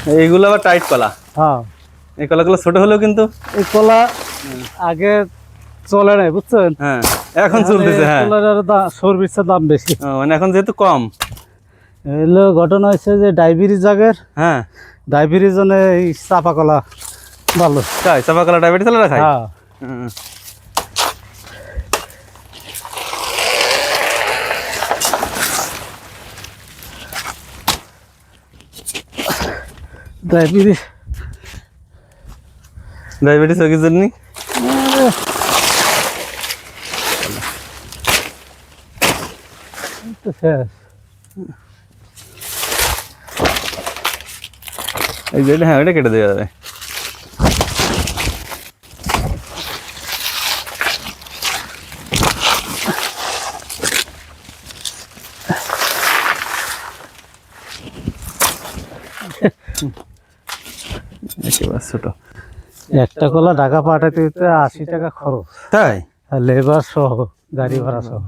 এইগুলো আবার টাইট কলা। হ্যাঁ, এই কলাগুলো ছোট হলেও কিন্তু এই কলা আগে চলে নাই বুঝছেন। হ্যাঁ, এখন চলতেছে। হ্যাঁ, সর্বিসের দাম বেশি। মানে এখন যেহেতু কম। এগুলো ঘটনা হয়েছে যে ডায়াবেটিস জাগের, হ্যাঁ, ডায়াবেটিস জন্য এই চাপা কলা ভালো। তাই চাপা কলা ডায়াবেটিস হলে খাই। হ্যাঁ, ডায়াবেটিস ডায়াবেটিস রোগীর জন্য শেষ। এই যে হ্যাঁ, ওটা কেটে দেওয়া যাবে। একেবারে ছোট। একটা কলা ঢাকা পাঠাতে 80 টাকা খরচ, তাই আর লেবার সহ গাড়ি ভাড়া সহ।